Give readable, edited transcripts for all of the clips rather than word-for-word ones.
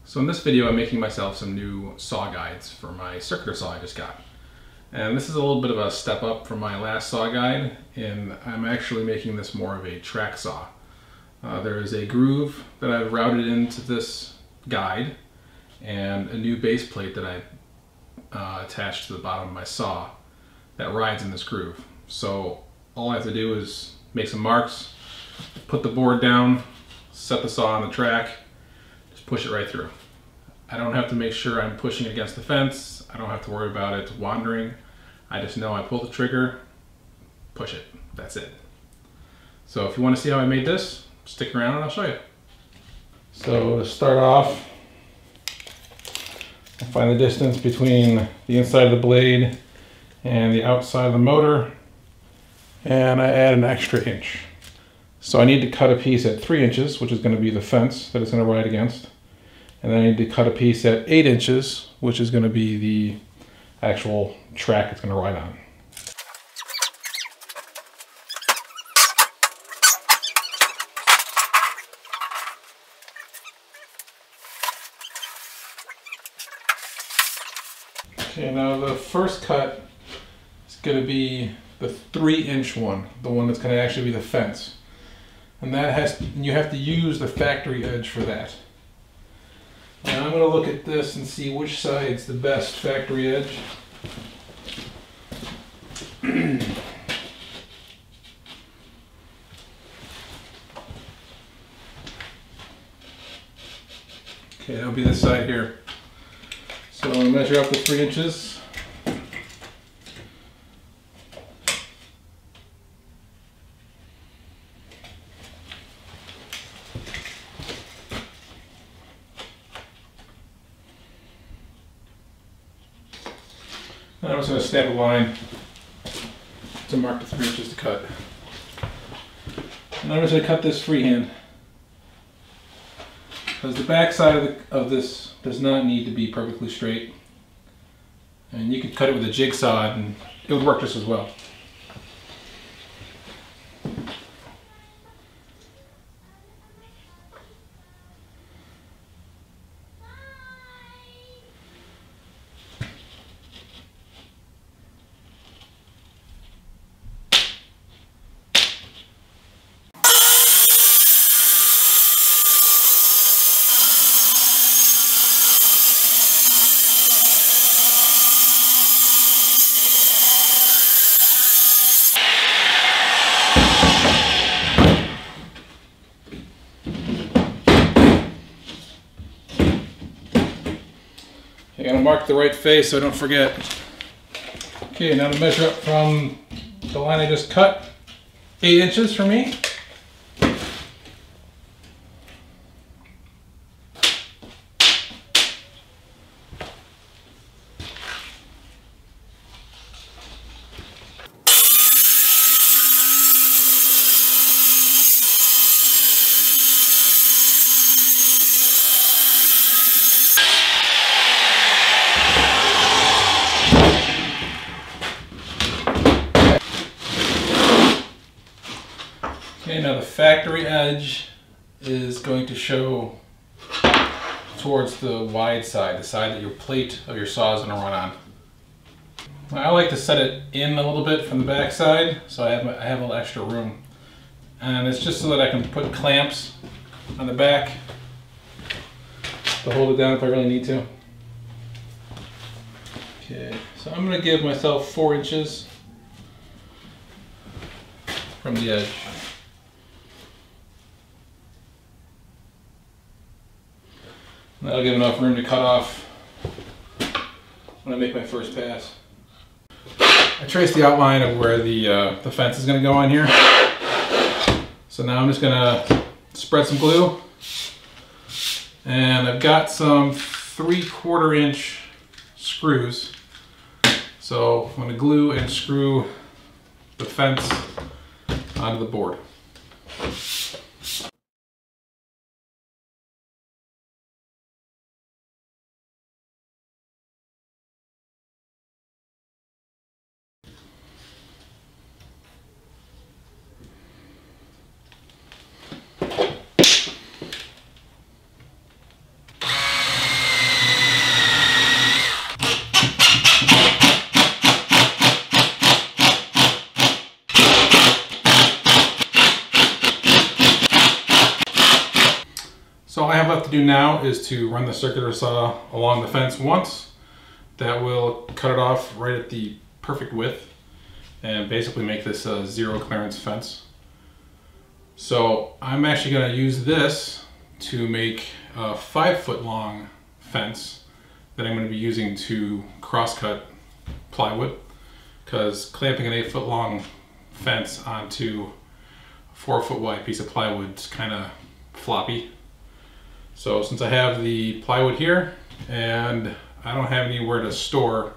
So in this video I'm making myself some new saw guides for my circular saw I just got. And this is a little bit of a step up from my last saw guide, and I'm actually making this more of a track saw. There is a groove that I've routed into this guide and a new base plate that I attached to the bottom of my saw that rides in this groove. So all I have to do is make some marks, put the board down, set the saw on the track, just push it right through. I don't have to make sure I'm pushing it against the fence. I don't have to worry about it wandering. I just know I pull the trigger, push it, that's it. So if you want to see how I made this, stick around and I'll show you. So to start off, I find the distance between the inside of the blade and the outside of the motor, and I add an extra inch. So I need to cut a piece at 3 inches, which is going to be the fence that it's going to ride against. And then I need to cut a piece at 8 inches, which is going to be the actual track it's going to ride on. Okay, now the first cut is going to be the 3-inch one, the one that's going to actually be the fence. And you have to use the factory edge for that. Now I'm going to look at this and see which side's the best factory edge. Okay, that'll be this side here. So I'm going to measure up to 3 inches. And I'm just going to snap a line to mark the 3 inches to cut. And I'm just going to cut this freehand, because the back side of this does not need to be perfectly straight. And you could cut it with a jigsaw and it would work just as well. I gotta mark the right face so I don't forget. Okay, now to measure up from the line I just cut, 8 inches for me. Okay, now the factory edge is going to show towards the wide side, the side that your plate of your saw is going to run on. I like to set it in a little bit from the back side, so I have a little extra room. And it's just so that I can put clamps on the back to hold it down if I really need to. Okay, so I'm going to give myself 4 inches from the edge. That'll give enough room to cut off when I make my first pass. I traced the outline of where the fence is going to go on here. So now I'm just going to spread some glue. And I've got some 3/4 inch screws. So I'm going to glue and screw the fence onto the board. do now is to run the circular saw along the fence once. That will cut it off right at the perfect width and basically make this a zero clearance fence. So I'm actually going to use this to make a 5-foot long fence that I'm going to be using to cross-cut plywood, because clamping an 8-foot long fence onto a 4-foot wide piece of plywood is kind of floppy. So since I have the plywood here and I don't have anywhere to store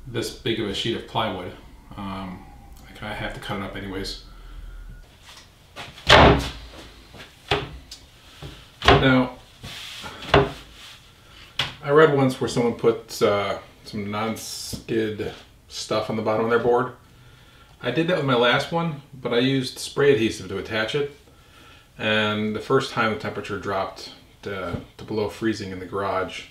this big of a sheet of plywood, I have to cut it up anyways. Now, I read once where someone put some non-skid stuff on the bottom of their board. I did that with my last one, but I used spray adhesive to attach it. And the first time the temperature dropped to below freezing in the garage,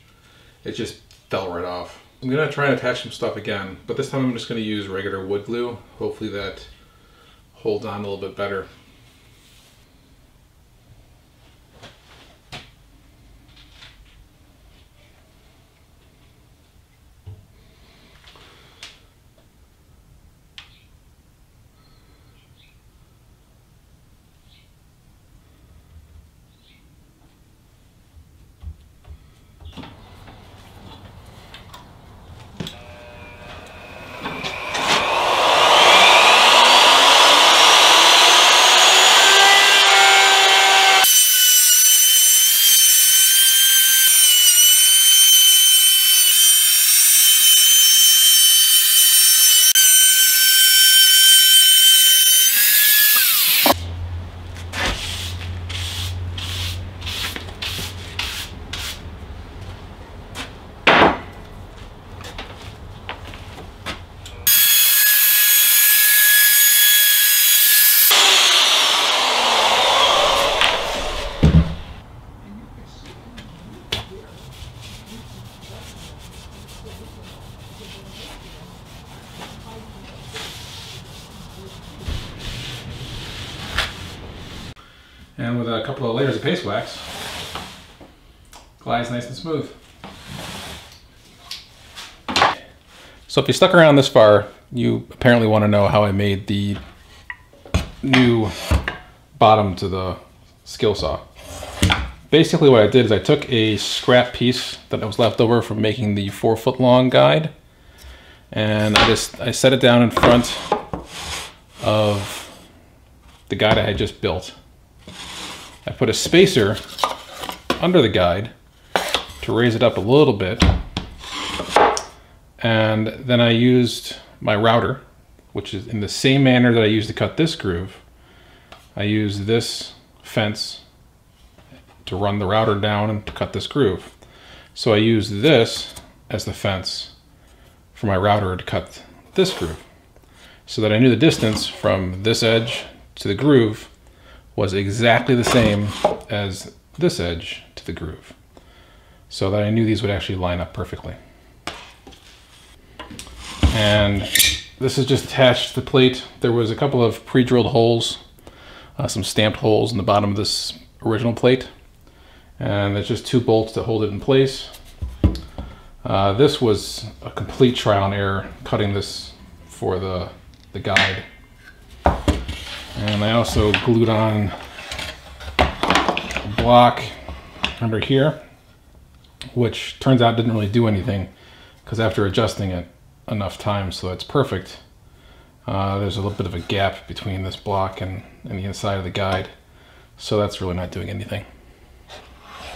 it just fell right off. I'm going to try and attach some stuff again, but this time I'm just going to use regular wood glue. Hopefully that holds on a little bit better. And with a couple of layers of paste wax, glides nice and smooth. So if you stuck around this far, you apparently want to know how I made the new bottom to the Skillsaw. Basically what I did is I took a scrap piece that was left over from making the 4-foot long guide, and I set it down in front of the guide I had just built. I put a spacer under the guide to raise it up a little bit, and then I used my router, which is in the same manner that I used to cut this groove. I used this fence to run the router down and to cut this groove. So I used this as the fence for my router to cut this groove, so that I knew the distance from this edge to the groove was exactly the same as this edge to the groove, so that I knew these would actually line up perfectly. And this is just attached to the plate. There was a couple of pre-drilled holes, some stamped holes in the bottom of this original plate, and there's just 2 bolts that hold it in place. This was a complete trial and error cutting this for the guide. And I also glued on a block under here, which turns out didn't really do anything, because after adjusting it enough times so it's perfect, there's a little bit of a gap between this block and the inside of the guide. So that's really not doing anything.